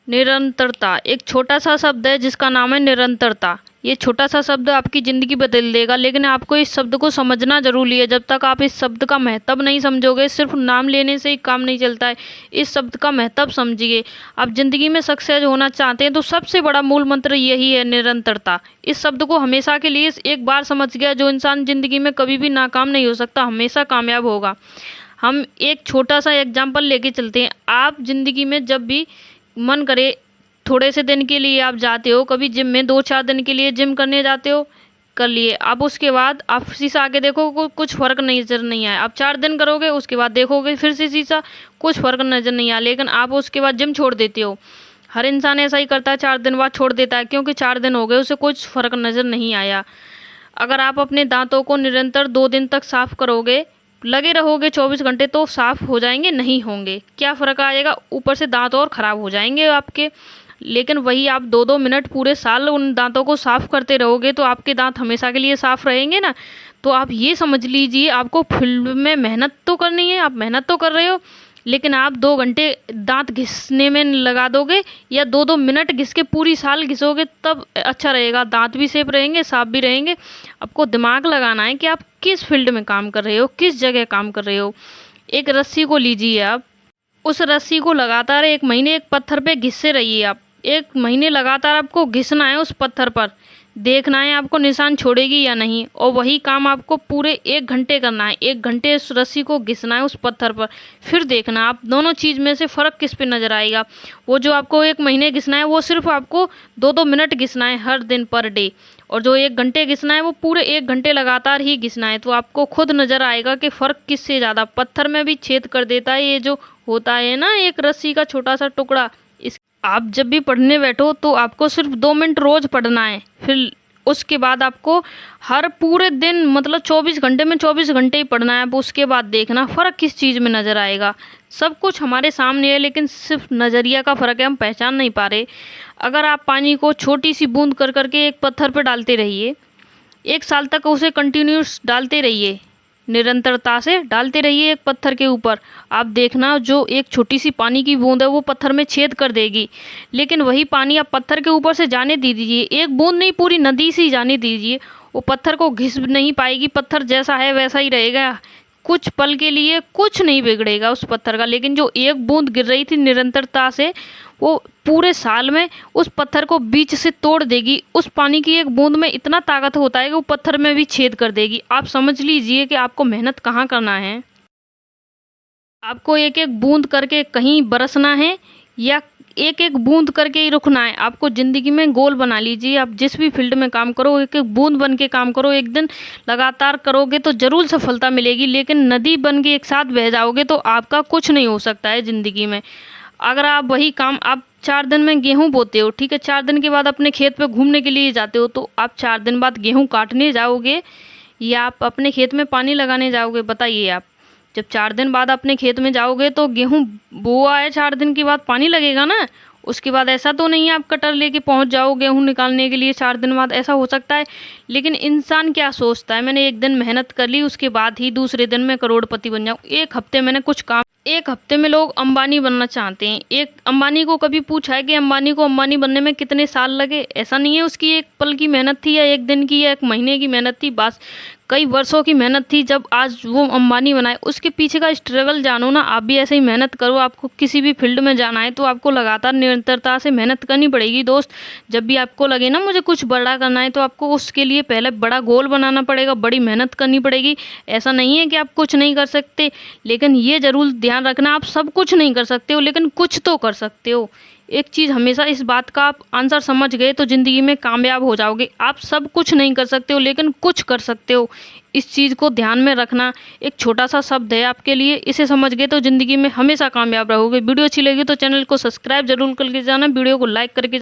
निरंतरता एक छोटा सा शब्द है जिसका नाम है निरंतरता। ये छोटा सा शब्द आपकी ज़िंदगी बदल देगा, लेकिन आपको इस शब्द को समझना ज़रूरी है। जब तक आप इस शब्द का महत्व नहीं समझोगे, सिर्फ नाम लेने से ही काम नहीं चलता है। इस शब्द का महत्व समझिए। आप ज़िंदगी में सक्सेस होना चाहते हैं तो सबसे बड़ा मूल मंत्र यही है, निरंतरता। इस शब्द को हमेशा के लिए एक बार समझ गया जो इंसान ज़िंदगी में कभी भी नाकाम नहीं हो सकता, हमेशा कामयाब होगा। हम एक छोटा सा एग्जाम्पल लेके चलते हैं। आप ज़िंदगी में जब भी मन करे, थोड़े से दिन के लिए आप जाते हो कभी जिम में, 2-4 दिन के लिए जिम करने जाते हो, कर लिए। अब उसके बाद आप शीशा आके देखो, कुछ फ़र्क नज़र नहीं आया। आप 4 दिन करोगे, उसके बाद देखोगे फिर से शीशा, कुछ फ़र्क नज़र नहीं आया। लेकिन आप उसके बाद जिम छोड़ देते हो। हर इंसान ऐसा ही करता है, 4 दिन बाद छोड़ देता है, क्योंकि 4 दिन हो गए उसे कुछ फ़र्क नज़र नहीं आया। अगर आप अपने दांतों को निरंतर 2 दिन तक साफ़ करोगे, लगे रहोगे 24 घंटे, तो साफ़ हो जाएंगे? नहीं होंगे। क्या फ़र्क आएगा? ऊपर से दांत और ख़राब हो जाएंगे आपके। लेकिन वही आप 2-2 मिनट पूरे साल उन दांतों को साफ़ करते रहोगे तो आपके दांत हमेशा के लिए साफ़ रहेंगे ना। तो आप ये समझ लीजिए, आपको फील्ड में मेहनत तो करनी है, आप मेहनत तो कर रहे हो, लेकिन आप 2 घंटे दांत घिसने में लगा दोगे या 2-2 मिनट घिस के पूरी साल घिसोगे, तब अच्छा रहेगा। दांत भी सेफ रहेंगे, साफ भी रहेंगे। आपको दिमाग लगाना है कि आप किस फील्ड में काम कर रहे हो, किस जगह काम कर रहे हो। एक रस्सी को लीजिए आप, उस रस्सी को लगातार 1 महीने एक पत्थर पे घिसते रहिए आप। 1 महीने लगातार आपको घिसना है उस पत्थर पर, देखना है आपको निशान छोड़ेगी या नहीं। और वही काम आपको पूरे 1 घंटे करना है। 1 घंटे उस रस्सी को घिसना है उस पत्थर पर, फिर देखना आप दोनों चीज़ में से फ़र्क किस पे नज़र आएगा। वो जो आपको 1 महीने घिसना है, वो सिर्फ आपको 2-2 मिनट घिसना है हर दिन पर डे। और जो 1 घंटे घिसना है, वो पूरे 1 घंटे लगातार ही घिसना है। तो आपको खुद नज़र आएगा कि फ़र्क किससे ज़्यादा। पत्थर में भी छेद कर देता है ये जो होता है ना, एक रस्सी का छोटा सा टुकड़ा। इस आप जब भी पढ़ने बैठो तो आपको सिर्फ 2 मिनट रोज़ पढ़ना है। फिर उसके बाद आपको हर पूरे दिन, मतलब 24 घंटे में 24 घंटे ही पढ़ना है। अब उसके बाद देखना फ़र्क किस चीज़ में नज़र आएगा। सब कुछ हमारे सामने है, लेकिन सिर्फ नज़रिया का फ़र्क है, हम पहचान नहीं पा रहे। अगर आप पानी को छोटी सी बूंद कर करके एक पत्थर पर डालते रहिए, 1 साल तक उसे कंटिन्यूस डालते रहिए, निरंतरता से डालते रहिए एक पत्थर के ऊपर, आप देखना जो एक छोटी सी पानी की बूंद है वो पत्थर में छेद कर देगी। लेकिन वही पानी आप पत्थर के ऊपर से जाने दीजिए, एक बूंद नहीं पूरी नदी से ही जाने दीजिए, वो पत्थर को घिस नहीं पाएगी। पत्थर जैसा है वैसा ही रहेगा, कुछ पल के लिए कुछ नहीं बिगड़ेगा उस पत्थर का। लेकिन जो एक बूंद गिर रही थी निरंतरता से, वो पूरे साल में उस पत्थर को बीच से तोड़ देगी। उस पानी की एक बूंद में इतना ताकत होता है कि वो पत्थर में भी छेद कर देगी। आप समझ लीजिए कि आपको मेहनत कहाँ करना है। आपको एक एक बूंद करके कहीं बरसना है या एक एक बूंद करके ही रुकना है। आपको ज़िंदगी में गोल बना लीजिए। आप जिस भी फील्ड में काम करो, एक एक बूंद बन के काम करो। एक दिन लगातार करोगे तो ज़रूर सफलता मिलेगी, लेकिन नदी बन के एक साथ बह जाओगे तो आपका कुछ नहीं हो सकता है ज़िंदगी में। अगर आप वही काम, आप 4 दिन में गेहूँ बोते हो, ठीक है, 4 दिन के बाद अपने खेत पे घूमने के लिए जाते हो, तो आप 4 दिन बाद गेहूँ काटने जाओगे या आप अपने खेत में पानी लगाने जाओगे? बताइए आप। जब 4 दिन बाद अपने खेत में जाओगे तो गेहूँ बोआ है, 4 दिन के बाद पानी लगेगा ना। उसके बाद ऐसा तो नहीं है आप कटर लेके पहुंच जाओ गेहूँ निकालने के लिए 4 दिन बाद, ऐसा हो सकता है? लेकिन इंसान क्या सोचता है, मैंने 1 दिन मेहनत कर ली, उसके बाद ही दूसरे दिन मैं करोड़पति बन जाऊँ। 1 हफ्ते मैंने कुछ काम, 1 हफ्ते में लोग अंबानी बनना चाहते हैं। एक अंबानी को कभी पूछा है कि अंबानी को अंबानी बनने में कितने साल लगे? ऐसा नहीं है उसकी 1 पल की मेहनत थी या 1 दिन की या 1 महीने की मेहनत थी, बस कई वर्षों की मेहनत थी जब आज वो अंबानी बनाए। उसके पीछे का स्ट्रगल जानो ना। आप भी ऐसे ही मेहनत करो। आपको किसी भी फील्ड में जाना है तो आपको लगातार निरंतरता से मेहनत करनी पड़ेगी दोस्त। जब भी आपको लगे ना मुझे कुछ बड़ा करना है, तो आपको उसके लिए पहले बड़ा गोल बनाना पड़ेगा, बड़ी मेहनत करनी पड़ेगी। ऐसा नहीं है कि आप कुछ नहीं कर सकते, लेकिन ये ज़रूर ध्यान रखना, आप सब कुछ नहीं कर सकते हो, लेकिन कुछ तो कर सकते हो। एक चीज़ हमेशा, इस बात का आप आंसर समझ गए तो ज़िंदगी में कामयाब हो जाओगे। आप सब कुछ नहीं कर सकते हो, लेकिन कुछ कर सकते हो। इस चीज़ को ध्यान में रखना। एक छोटा सा शब्द है आपके लिए, इसे समझ गए तो ज़िंदगी में हमेशा कामयाब रहोगे। वीडियो अच्छी लगी तो चैनल को सब्सक्राइब जरूर करके जाना, वीडियो को लाइक करके